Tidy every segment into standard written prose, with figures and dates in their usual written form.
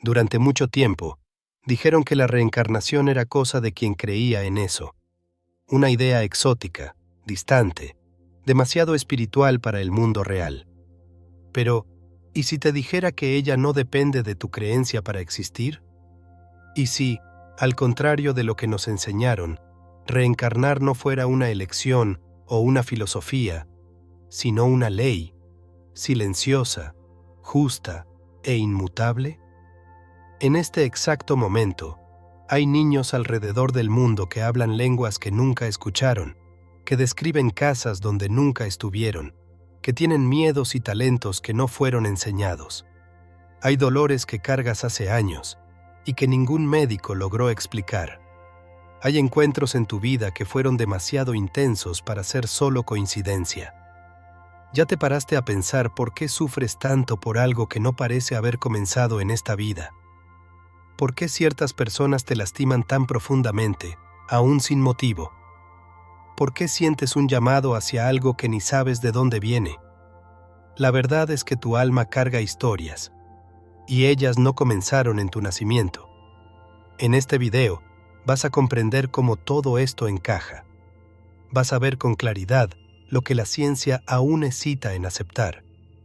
Durante mucho tiempo, dijeron que la reencarnación era cosa de quien creía en eso, una idea exótica, distante, demasiado espiritual para el mundo real. Pero, ¿y si te dijera que ella no depende de tu creencia para existir? ¿Y si, al contrario de lo que nos enseñaron, reencarnar no fuera una elección o una filosofía, sino una ley, silenciosa, justa e inmutable? En este exacto momento, hay niños alrededor del mundo que hablan lenguas que nunca escucharon, que describen casas donde nunca estuvieron, que tienen miedos y talentos que no fueron enseñados. Hay dolores que cargas hace años y que ningún médico logró explicar. Hay encuentros en tu vida que fueron demasiado intensos para ser solo coincidencia. ¿Ya te paraste a pensar por qué sufres tanto por algo que no parece haber comenzado en esta vida? ¿Por qué ciertas personas te lastiman tan profundamente, aún sin motivo? ¿Por qué sientes un llamado hacia algo que ni sabes de dónde viene? La verdad es que tu alma carga historias, y ellas no comenzaron en tu nacimiento. En este video, vas a comprender cómo todo esto encaja. Vas a ver con claridad lo que la ciencia aún hesita en aceptar,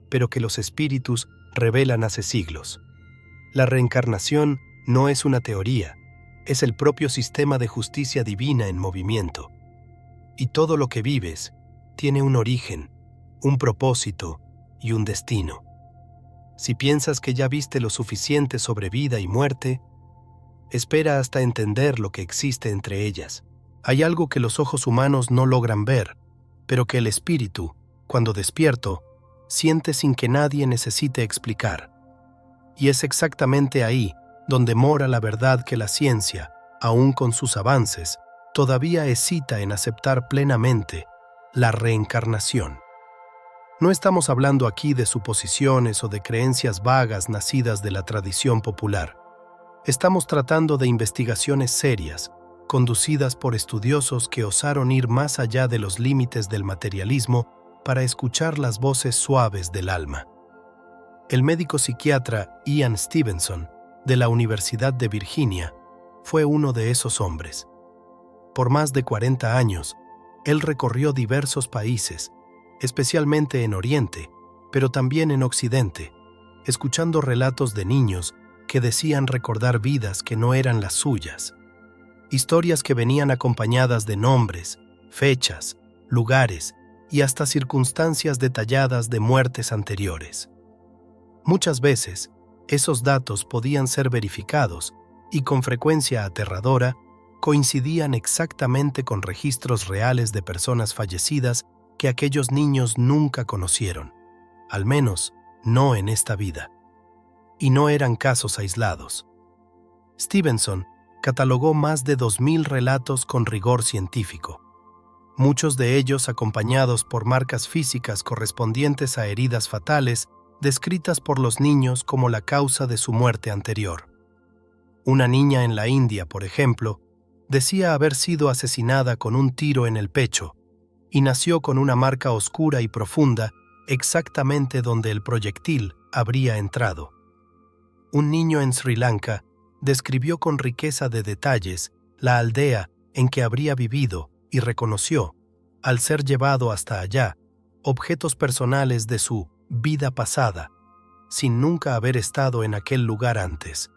pero que los espíritus revelan hace siglos. La reencarnación no es una teoría, es el propio sistema de justicia divina en movimiento. Y todo lo que vives tiene un origen, un propósito y un destino. Si piensas que ya viste lo suficiente sobre vida y muerte, espera hasta entender lo que existe entre ellas. Hay algo que los ojos humanos no logran ver, pero que el espíritu, cuando despierto, siente sin que nadie necesite explicar. Y es exactamente ahí donde mora la verdad que la ciencia, aun con sus avances, todavía hesita en aceptar plenamente: la reencarnación. No estamos hablando aquí de suposiciones o de creencias vagas nacidas de la tradición popular. Estamos tratando de investigaciones serias, conducidas por estudiosos que osaron ir más allá de los límites del materialismo para escuchar las voces suaves del alma. El médico psiquiatra Ian Stevenson, de la Universidad de Virginia, fue uno de esos hombres. Por más de 40 años, él recorrió diversos países, especialmente en Oriente, pero también en Occidente, escuchando relatos de niños que decían recordar vidas que no eran las suyas. Historias que venían acompañadas de nombres, fechas, lugares y hasta circunstancias detalladas de muertes anteriores. Muchas veces, esos datos podían ser verificados y, con frecuencia aterradora, coincidían exactamente con registros reales de personas fallecidas que aquellos niños nunca conocieron, al menos no en esta vida. Y no eran casos aislados. Stevenson catalogó más de 2000 relatos con rigor científico, muchos de ellos acompañados por marcas físicas correspondientes a heridas fatales descritas por los niños como la causa de su muerte anterior. Una niña en la India, por ejemplo, decía haber sido asesinada con un tiro en el pecho y nació con una marca oscura y profunda exactamente donde el proyectil habría entrado. Un niño en Sri Lanka describió con riqueza de detalles la aldea en que habría vivido y reconoció, al ser llevado hasta allá, objetos personales de su vida pasada, sin nunca haber estado en aquel lugar antes.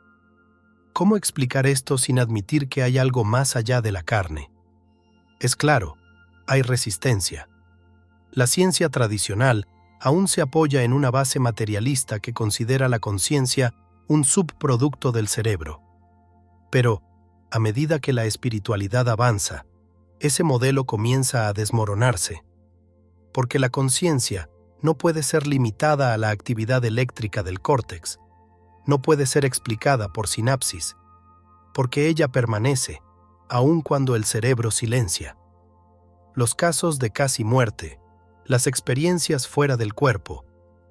¿Cómo explicar esto sin admitir que hay algo más allá de la carne? Es claro, hay resistencia. La ciencia tradicional aún se apoya en una base materialista que considera la conciencia un subproducto del cerebro. Pero, a medida que la espiritualidad avanza, ese modelo comienza a desmoronarse, porque la conciencia no puede ser limitada a la actividad eléctrica del córtex, no puede ser explicada por sinapsis, porque ella permanece, aun cuando el cerebro silencia. Los casos de casi muerte, las experiencias fuera del cuerpo,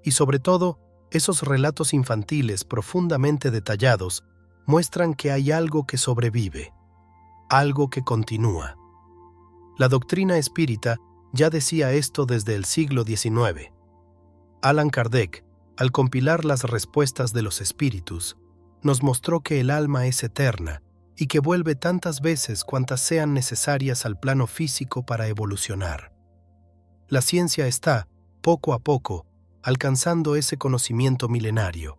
y sobre todo, esos relatos infantiles profundamente detallados, muestran que hay algo que sobrevive, algo que continúa. La doctrina espírita ya decía esto desde el siglo XIX. Allan Kardec, al compilar las respuestas de los espíritus, nos mostró que el alma es eterna y que vuelve tantas veces cuantas sean necesarias al plano físico para evolucionar. La ciencia está, poco a poco, alcanzando ese conocimiento milenario,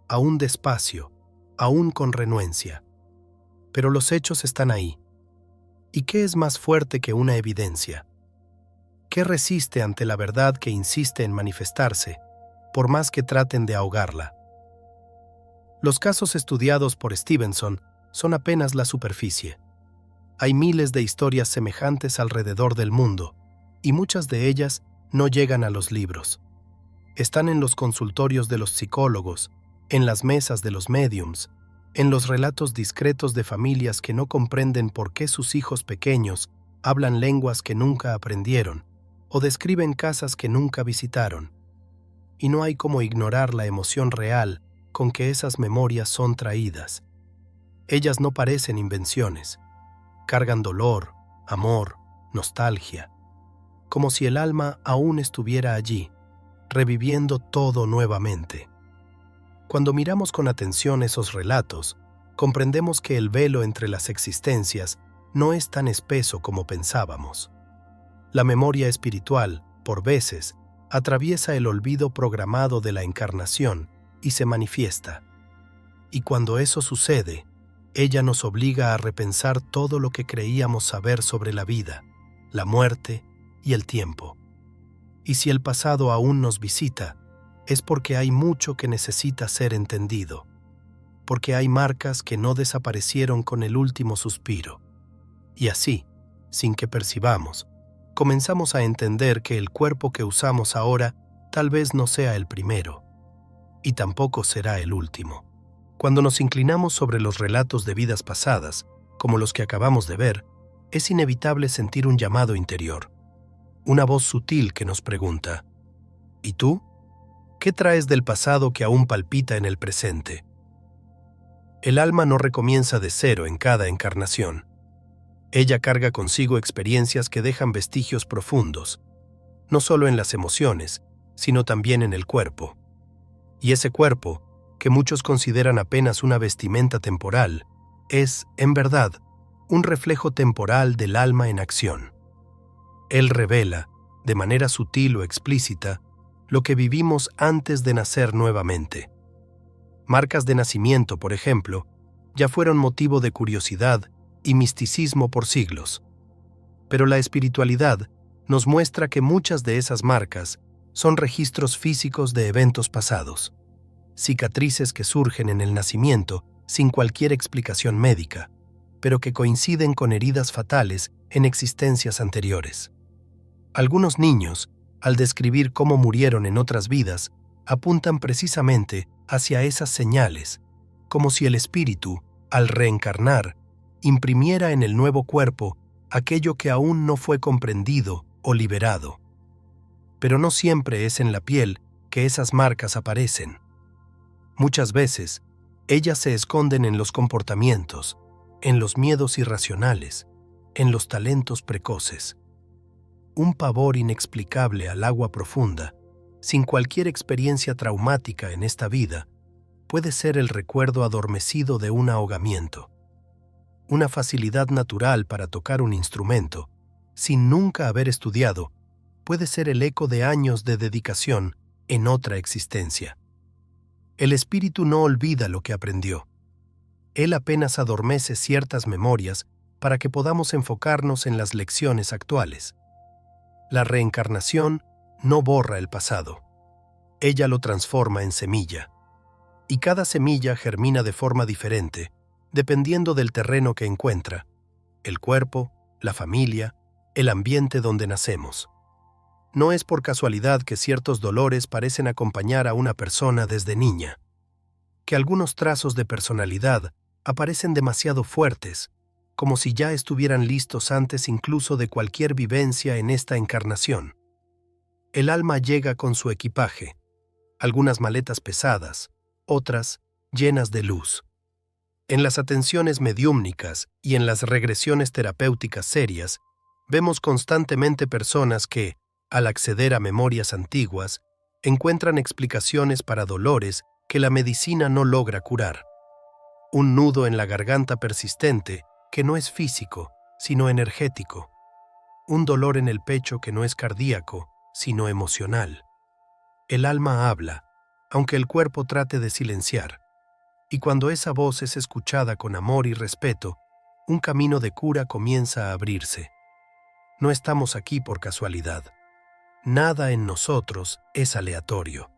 aún despacio, aún con renuencia. Pero los hechos están ahí. ¿Y qué es más fuerte que una evidencia? ¿Qué resiste ante la verdad que insiste en manifestarse, por más que traten de ahogarla? Los casos estudiados por Stevenson son apenas la superficie. Hay miles de historias semejantes alrededor del mundo, y muchas de ellas no llegan a los libros. Están en los consultorios de los psicólogos, en las mesas de los médiums, en los relatos discretos de familias que no comprenden por qué sus hijos pequeños hablan lenguas que nunca aprendieron o describen casas que nunca visitaron. Y no hay como ignorar la emoción real con que esas memorias son traídas. Ellas no parecen invenciones. Cargan dolor, amor, nostalgia, como si el alma aún estuviera allí, reviviendo todo nuevamente. Cuando miramos con atención esos relatos, comprendemos que el velo entre las existencias no es tan espeso como pensábamos. La memoria espiritual, por veces, atraviesa el olvido programado de la encarnación y se manifiesta. Y cuando eso sucede, ella nos obliga a repensar todo lo que creíamos saber sobre la vida, la muerte y el tiempo. Y si el pasado aún nos visita, es porque hay mucho que necesita ser entendido, porque hay marcas que no desaparecieron con el último suspiro. Y así, sin que percibamos, comenzamos a entender que el cuerpo que usamos ahora tal vez no sea el primero, y tampoco será el último. Cuando nos inclinamos sobre los relatos de vidas pasadas, como los que acabamos de ver, es inevitable sentir un llamado interior, una voz sutil que nos pregunta: ¿y tú? ¿Qué traes del pasado que aún palpita en el presente? El alma no recomienza de cero en cada encarnación. Ella carga consigo experiencias que dejan vestigios profundos, no solo en las emociones, sino también en el cuerpo. Y ese cuerpo, que muchos consideran apenas una vestimenta temporal, es, en verdad, un reflejo temporal del alma en acción. Él revela, de manera sutil o explícita, lo que vivimos antes de nacer nuevamente. Marcas de nacimiento, por ejemplo, ya fueron motivo de curiosidad y misticismo por siglos. Pero la espiritualidad nos muestra que muchas de esas marcas son registros físicos de eventos pasados, cicatrices que surgen en el nacimiento sin cualquier explicación médica, pero que coinciden con heridas fatales en existencias anteriores. Algunos niños, al describir cómo murieron en otras vidas, apuntan precisamente hacia esas señales, como si el espíritu, al reencarnar, imprimiera en el nuevo cuerpo aquello que aún no fue comprendido o liberado. Pero no siempre es en la piel que esas marcas aparecen. Muchas veces, ellas se esconden en los comportamientos, en los miedos irracionales, en los talentos precoces. Un pavor inexplicable al agua profunda, sin cualquier experiencia traumática en esta vida, puede ser el recuerdo adormecido de un ahogamiento. Una facilidad natural para tocar un instrumento, sin nunca haber estudiado, puede ser el eco de años de dedicación en otra existencia. El espíritu no olvida lo que aprendió. Él apenas adormece ciertas memorias para que podamos enfocarnos en las lecciones actuales. La reencarnación no borra el pasado. Ella lo transforma en semilla. Y cada semilla germina de forma diferente, dependiendo del terreno que encuentra, el cuerpo, la familia, el ambiente donde nacemos. No es por casualidad que ciertos dolores parecen acompañar a una persona desde niña, que algunos trazos de personalidad aparecen demasiado fuertes, como si ya estuvieran listos antes incluso de cualquier vivencia en esta encarnación. El alma llega con su equipaje, algunas maletas pesadas, otras llenas de luz. En las atenciones mediúmnicas y en las regresiones terapéuticas serias, vemos constantemente personas que, al acceder a memorias antiguas, encuentran explicaciones para dolores que la medicina no logra curar. un nudo en la garganta persistente que no es físico, sino energético, un dolor en el pecho que no es cardíaco, sino emocional. El alma habla, aunque el cuerpo trate de silenciar, y cuando esa voz es escuchada con amor y respeto, un camino de cura comienza a abrirse. No estamos aquí por casualidad. Nada en nosotros es aleatorio.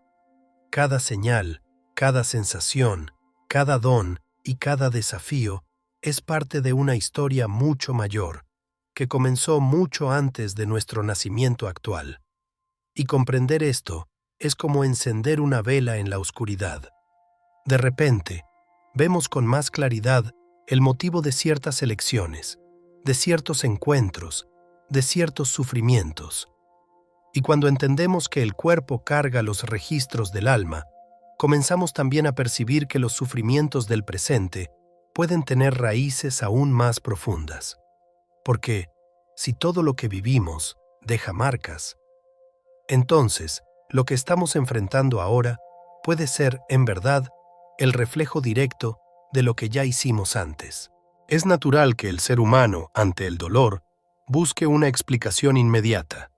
Cada señal, cada sensación, cada don y cada desafío es parte de una historia mucho mayor, que comenzó mucho antes de nuestro nacimiento actual. Y comprender esto es como encender una vela en la oscuridad. De repente, vemos con más claridad el motivo de ciertas elecciones, de ciertos encuentros, de ciertos sufrimientos. Y cuando entendemos que el cuerpo carga los registros del alma, comenzamos también a percibir que los sufrimientos del presente pueden tener raíces aún más profundas. Porque, si todo lo que vivimos deja marcas, entonces lo que estamos enfrentando ahora puede ser, en verdad, el reflejo directo de lo que ya hicimos antes. Es natural que el ser humano, ante el dolor, busque una explicación inmediata,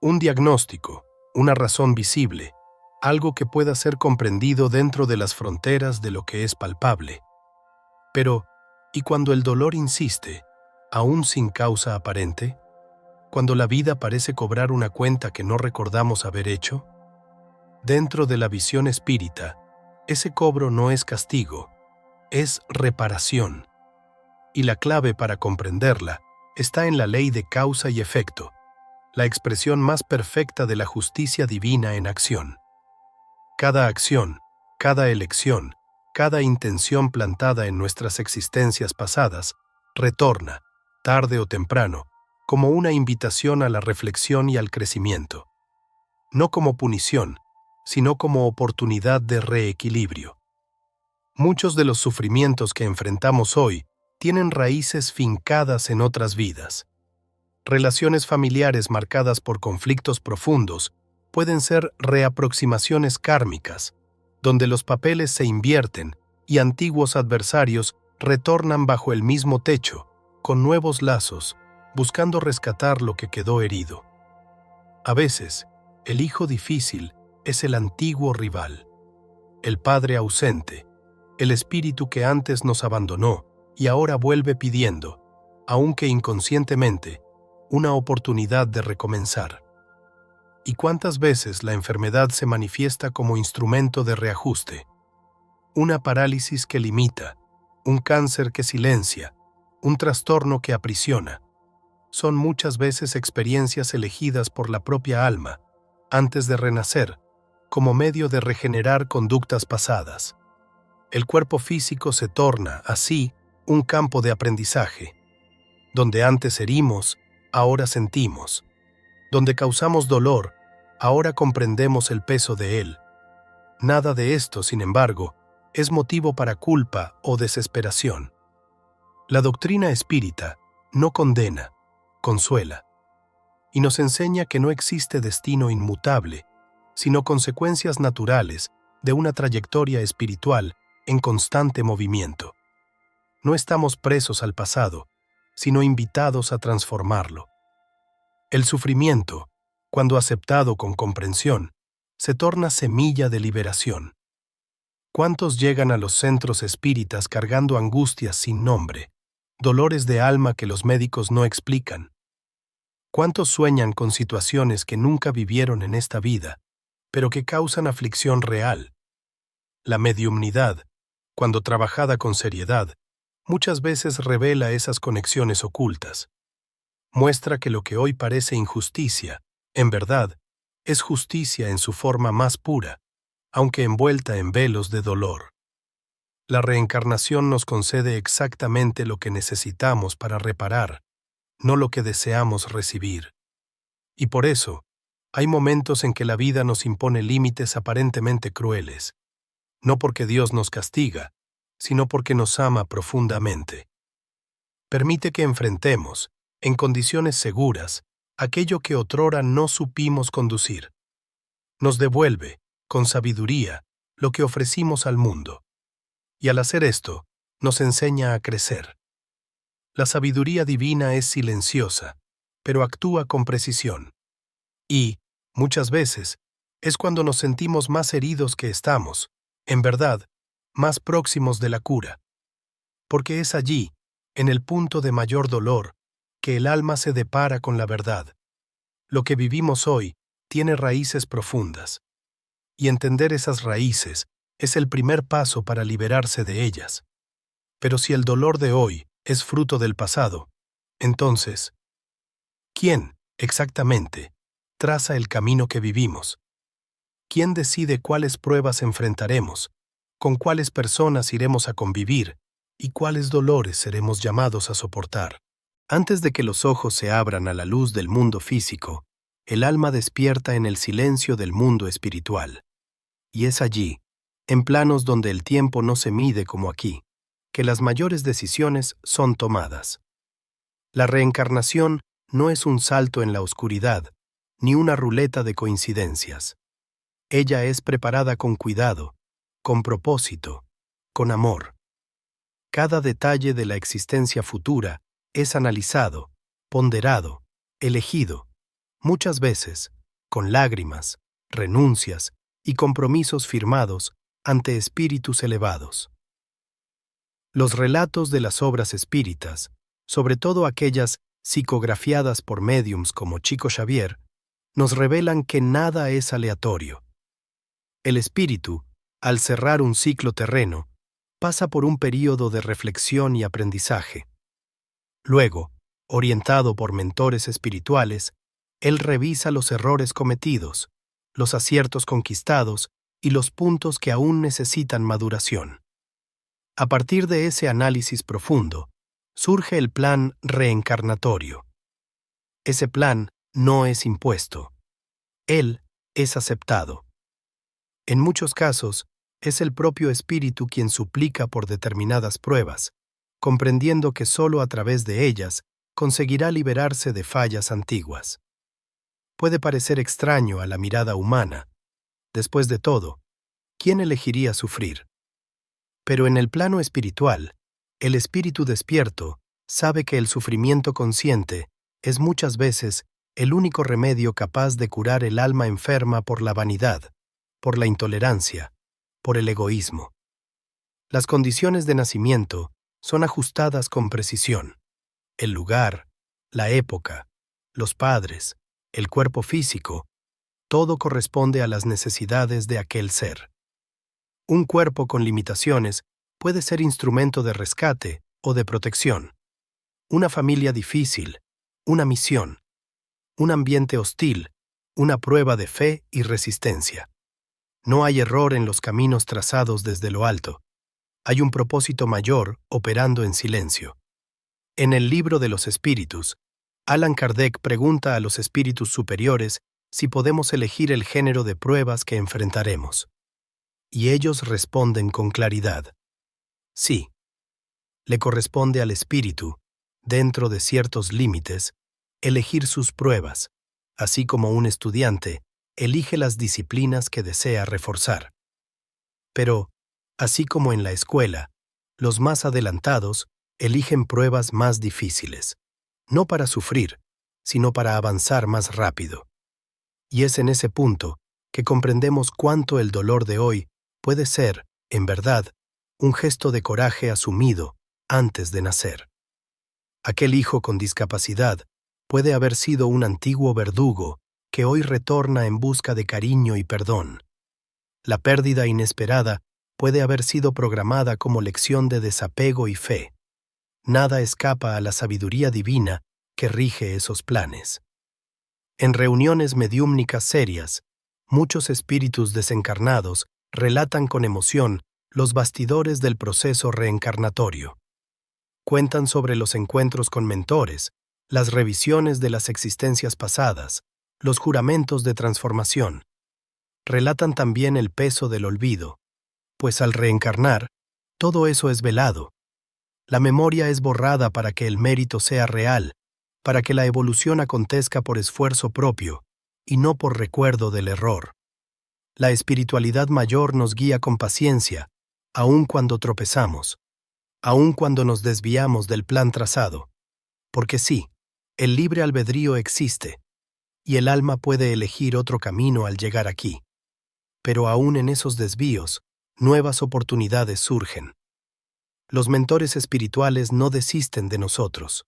un diagnóstico, una razón visible, algo que pueda ser comprendido dentro de las fronteras de lo que es palpable. Pero, ¿y cuando el dolor insiste, aún sin causa aparente? ¿Cuando la vida parece cobrar una cuenta que no recordamos haber hecho? Dentro de la visión espírita, ese cobro no es castigo, es reparación. Y la clave para comprenderla está en la ley de causa y efecto, la expresión más perfecta de la justicia divina en acción. Cada acción, cada elección, cada intención plantada en nuestras existencias pasadas, retorna, tarde o temprano, como una invitación a la reflexión y al crecimiento. No como punición, sino como oportunidad de reequilibrio. Muchos de los sufrimientos que enfrentamos hoy tienen raíces fincadas en otras vidas. Relaciones familiares marcadas por conflictos profundos pueden ser reaproximaciones kármicas, donde los papeles se invierten y antiguos adversarios retornan bajo el mismo techo, con nuevos lazos, buscando rescatar lo que quedó herido. A veces, el hijo difícil es el antiguo rival, el padre ausente, el espíritu que antes nos abandonó y ahora vuelve pidiendo, aunque inconscientemente, una oportunidad de recomenzar. ¿Y cuántas veces la enfermedad se manifiesta como instrumento de reajuste? Una parálisis que limita, un cáncer que silencia, un trastorno que aprisiona. Son muchas veces experiencias elegidas por la propia alma, antes de renacer, como medio de regenerar conductas pasadas. El cuerpo físico se torna, así, un campo de aprendizaje. Donde antes herimos, ahora sentimos. Donde causamos dolor, ahora comprendemos el peso de él. Nada de esto, sin embargo, es motivo para culpa o desesperación. La doctrina espírita no condena, consuela, y nos enseña que no existe destino inmutable, sino consecuencias naturales de una trayectoria espiritual en constante movimiento. No estamos presos al pasado, sino invitados a transformarlo. El sufrimiento, cuando aceptado con comprensión, se torna semilla de liberación. ¿Cuántos llegan a los centros espíritas cargando angustias sin nombre, dolores de alma que los médicos no explican? ¿Cuántos sueñan con situaciones que nunca vivieron en esta vida, pero que causan aflicción real? La mediumnidad, cuando trabajada con seriedad, muchas veces revela esas conexiones ocultas. Muestra que lo que hoy parece injusticia, en verdad, es justicia en su forma más pura, aunque envuelta en velos de dolor. La reencarnación nos concede exactamente lo que necesitamos para reparar, no lo que deseamos recibir. Y por eso, hay momentos en que la vida nos impone límites aparentemente crueles, no porque Dios nos castiga, sino porque nos ama profundamente. Permite que enfrentemos, en condiciones seguras, aquello que otrora no supimos conducir. Nos devuelve, con sabiduría, lo que ofrecimos al mundo. Y al hacer esto, nos enseña a crecer. La sabiduría divina es silenciosa, pero actúa con precisión. Y, muchas veces, es cuando nos sentimos más heridos que estamos, en verdad, más próximos de la cura. Porque es allí, en el punto de mayor dolor, que el alma se depara con la verdad. Lo que vivimos hoy tiene raíces profundas. Y entender esas raíces es el primer paso para liberarse de ellas. Pero si el dolor de hoy es fruto del pasado, entonces, ¿quién, exactamente, traza el camino que vivimos? ¿Quién decide cuáles pruebas enfrentaremos, con cuáles personas iremos a convivir y cuáles dolores seremos llamados a soportar? Antes de que los ojos se abran a la luz del mundo físico, el alma despierta en el silencio del mundo espiritual. Y es allí, en planos donde el tiempo no se mide como aquí, que las mayores decisiones son tomadas. La reencarnación no es un salto en la oscuridad, ni una ruleta de coincidencias. Ella es preparada con cuidado, con propósito, con amor. Cada detalle de la existencia futura es analizado, ponderado, elegido, muchas veces, con lágrimas, renuncias y compromisos firmados ante espíritus elevados. Los relatos de las obras espíritas, sobre todo aquellas psicografiadas por médiums como Chico Xavier, nos revelan que nada es aleatorio. El espíritu, al cerrar un ciclo terreno, pasa por un período de reflexión y aprendizaje. Luego, orientado por mentores espirituales, él revisa los errores cometidos, los aciertos conquistados y los puntos que aún necesitan maduración. A partir de ese análisis profundo, surge el plan reencarnatorio. Ese plan no es impuesto. Él es aceptado. En muchos casos, es el propio espíritu quien suplica por determinadas pruebas, comprendiendo que solo a través de ellas conseguirá liberarse de fallas antiguas. Puede parecer extraño a la mirada humana. Después de todo, ¿quién elegiría sufrir? Pero en el plano espiritual, el espíritu despierto sabe que el sufrimiento consciente es muchas veces el único remedio capaz de curar el alma enferma por la vanidad, por la intolerancia, por el egoísmo. Las condiciones de nacimiento son ajustadas con precisión. El lugar, la época, los padres, el cuerpo físico, todo corresponde a las necesidades de aquel ser. Un cuerpo con limitaciones puede ser instrumento de rescate o de protección. Una familia difícil, una misión, un ambiente hostil, una prueba de fe y resistencia. No hay error en los caminos trazados desde lo alto. Hay un propósito mayor operando en silencio. En el Libro de los Espíritus, Allan Kardec pregunta a los espíritus superiores si podemos elegir el género de pruebas que enfrentaremos. Y ellos responden con claridad. Sí. Le corresponde al espíritu, dentro de ciertos límites, elegir sus pruebas, así como un estudiante elige las disciplinas que desea reforzar. Pero, así como en la escuela, los más adelantados eligen pruebas más difíciles, no para sufrir, sino para avanzar más rápido. Y es en ese punto que comprendemos cuánto el dolor de hoy puede ser, en verdad, un gesto de coraje asumido antes de nacer. Aquel hijo con discapacidad puede haber sido un antiguo verdugo que hoy retorna en busca de cariño y perdón. La pérdida inesperada puede haber sido programada como lección de desapego y fe. Nada escapa a la sabiduría divina que rige esos planes. En reuniones mediúmnicas serias, muchos espíritus desencarnados relatan con emoción los bastidores del proceso reencarnatorio. Cuentan sobre los encuentros con mentores, las revisiones de las existencias pasadas, los juramentos de transformación. Relatan también el peso del olvido, pues al reencarnar, todo eso es velado. La memoria es borrada para que el mérito sea real, para que la evolución acontezca por esfuerzo propio y no por recuerdo del error. La espiritualidad mayor nos guía con paciencia, aun cuando tropezamos. aun cuando nos desviamos del plan trazado. Porque sí, el libre albedrío existe, y el alma puede elegir otro camino al llegar aquí. Pero aún en esos desvíos, nuevas oportunidades surgen. Los mentores espirituales no desisten de nosotros.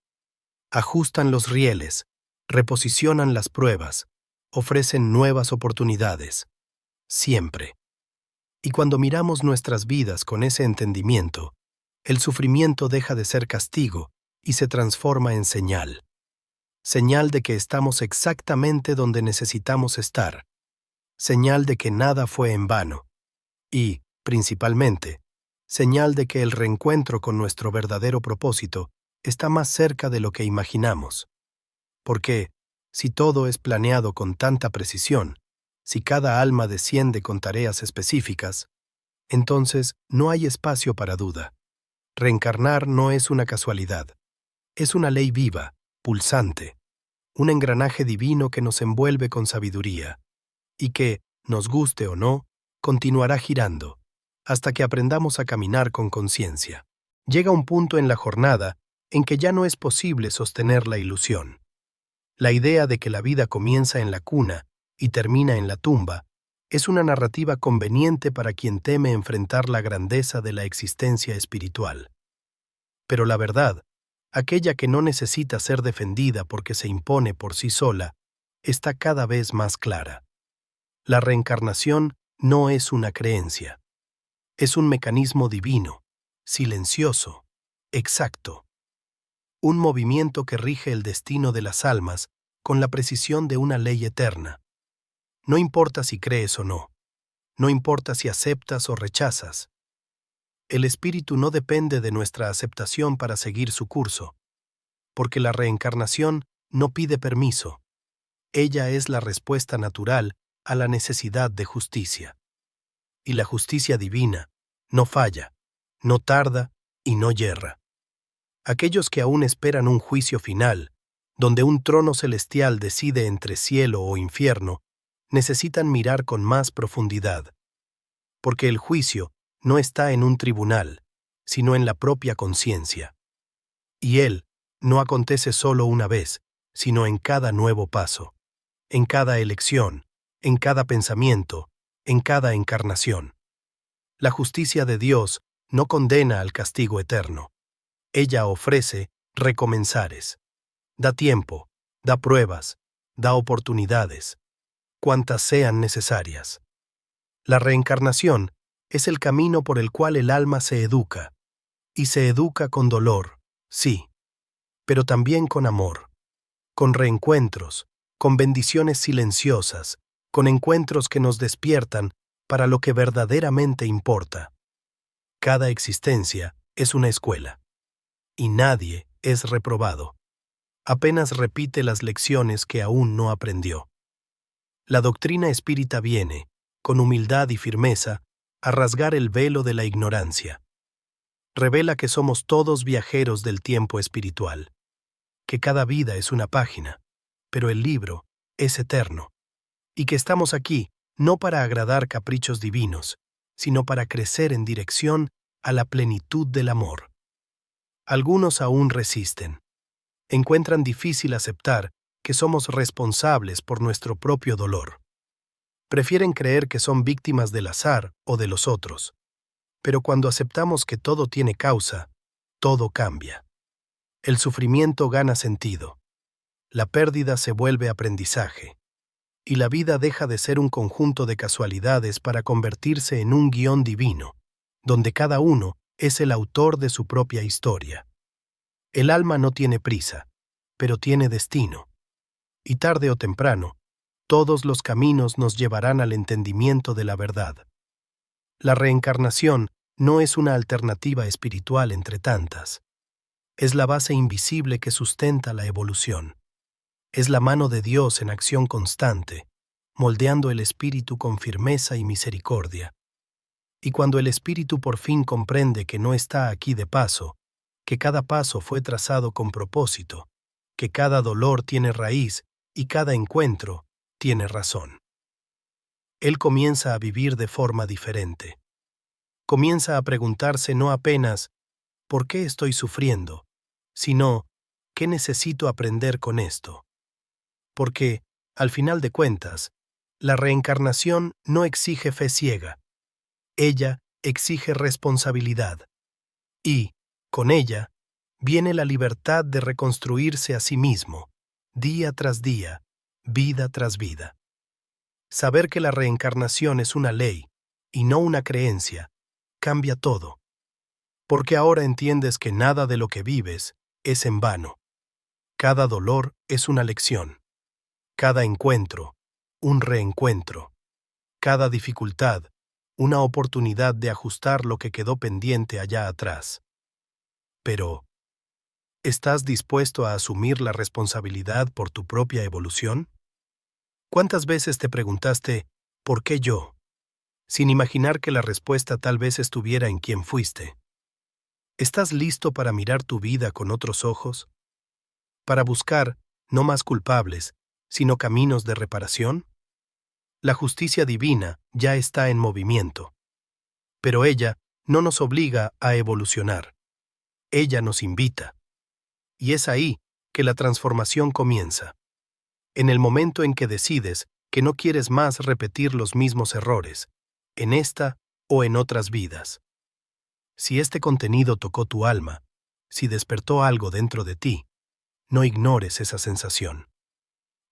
Ajustan los rieles, reposicionan las pruebas, ofrecen nuevas oportunidades. Siempre. Y cuando miramos nuestras vidas con ese entendimiento, el sufrimiento deja de ser castigo y se transforma en señal. Señal de que estamos exactamente donde necesitamos estar. Señal de que nada fue en vano. Y, principalmente, señal de que el reencuentro con nuestro verdadero propósito está más cerca de lo que imaginamos. Porque, si todo es planeado con tanta precisión, si cada alma desciende con tareas específicas, entonces no hay espacio para duda. Reencarnar no es una casualidad. Es una ley viva, pulsante, un engranaje divino que nos envuelve con sabiduría, y que, nos guste o no, continuará girando, hasta que aprendamos a caminar con conciencia. Llega un punto en la jornada en que ya no es posible sostener la ilusión. La idea de que la vida comienza en la cuna y termina en la tumba es una narrativa conveniente para quien teme enfrentar la grandeza de la existencia espiritual. Pero la verdad, aquella que no necesita ser defendida porque se impone por sí sola, está cada vez más clara. La reencarnación no es una creencia. Es un mecanismo divino, silencioso, exacto. Un movimiento que rige el destino de las almas con la precisión de una ley eterna. No importa si crees o no. No importa si aceptas o rechazas. El espíritu no depende de nuestra aceptación para seguir su curso, porque la reencarnación no pide permiso. Ella es la respuesta natural a la necesidad de justicia. Y la justicia divina no falla, no tarda y no yerra. Aquellos que aún esperan un juicio final, donde un trono celestial decide entre cielo o infierno, necesitan mirar con más profundidad. Porque el juicio no está en un tribunal, sino en la propia conciencia. Y él no acontece solo una vez, sino en cada nuevo paso, en cada elección, en cada pensamiento, en cada encarnación. La justicia de Dios no condena al castigo eterno. Ella ofrece recomenzares. Da tiempo, da pruebas, da oportunidades, cuantas sean necesarias. La reencarnación es el camino por el cual el alma se educa, y se educa con dolor, sí, pero también con amor, con reencuentros, con bendiciones silenciosas, con encuentros que nos despiertan para lo que verdaderamente importa. Cada existencia es una escuela, y nadie es reprobado. Apenas repite las lecciones que aún no aprendió. La doctrina espírita viene, con humildad y firmeza, a rasgar el velo de la ignorancia. Revela que somos todos viajeros del tiempo espiritual, que cada vida es una página, pero el libro es eterno, y que estamos aquí no para agradar caprichos divinos, sino para crecer en dirección a la plenitud del amor. Algunos aún resisten. Encuentran difícil aceptar que somos responsables por nuestro propio dolor. Prefieren creer que son víctimas del azar o de los otros. Pero cuando aceptamos que todo tiene causa, todo cambia. El sufrimiento gana sentido. La pérdida se vuelve aprendizaje. Y la vida deja de ser un conjunto de casualidades para convertirse en un guión divino, donde cada uno es el autor de su propia historia. El alma no tiene prisa, pero tiene destino. Y tarde o temprano, todos los caminos nos llevarán al entendimiento de la verdad. La reencarnación no es una alternativa espiritual entre tantas. Es la base invisible que sustenta la evolución. Es la mano de Dios en acción constante, moldeando el espíritu con firmeza y misericordia. Y cuando el espíritu por fin comprende que no está aquí de paso, que cada paso fue trazado con propósito, que cada dolor tiene raíz y cada encuentro tiene razón. Él comienza a vivir de forma diferente. Comienza a preguntarse no apenas ¿por qué estoy sufriendo?, sino ¿qué necesito aprender con esto? Porque, al final de cuentas, la reencarnación no exige fe ciega. Ella exige responsabilidad. Y, con ella, viene la libertad de reconstruirse a sí mismo, día tras día, vida tras vida. Saber que la reencarnación es una ley, y no una creencia, cambia todo. Porque ahora entiendes que nada de lo que vives es en vano. Cada dolor es una lección. Cada encuentro, un reencuentro. Cada dificultad, una oportunidad de ajustar lo que quedó pendiente allá atrás. Pero, ¿estás dispuesto a asumir la responsabilidad por tu propia evolución? ¿Cuántas veces te preguntaste, ¿por qué yo?, sin imaginar que la respuesta tal vez estuviera en quién fuiste? ¿Estás listo para mirar tu vida con otros ojos? ¿Para buscar, no más culpables, sino caminos de reparación? La justicia divina ya está en movimiento. Pero ella no nos obliga a evolucionar. Ella nos invita. Y es ahí que la transformación comienza. En el momento en que decides que no quieres más repetir los mismos errores, en esta o en otras vidas. Si este contenido tocó tu alma, si despertó algo dentro de ti, no ignores esa sensación.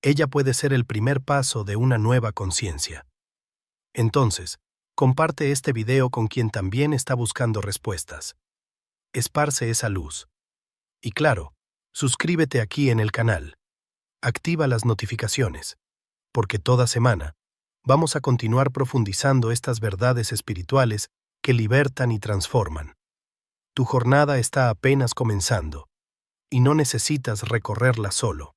Ella puede ser el primer paso de una nueva conciencia. Entonces, comparte este video con quien también está buscando respuestas. Esparce esa luz. Y claro, suscríbete aquí en el canal. Activa las notificaciones, porque toda semana vamos a continuar profundizando estas verdades espirituales que libertan y transforman. Tu jornada está apenas comenzando, y no necesitas recorrerla solo.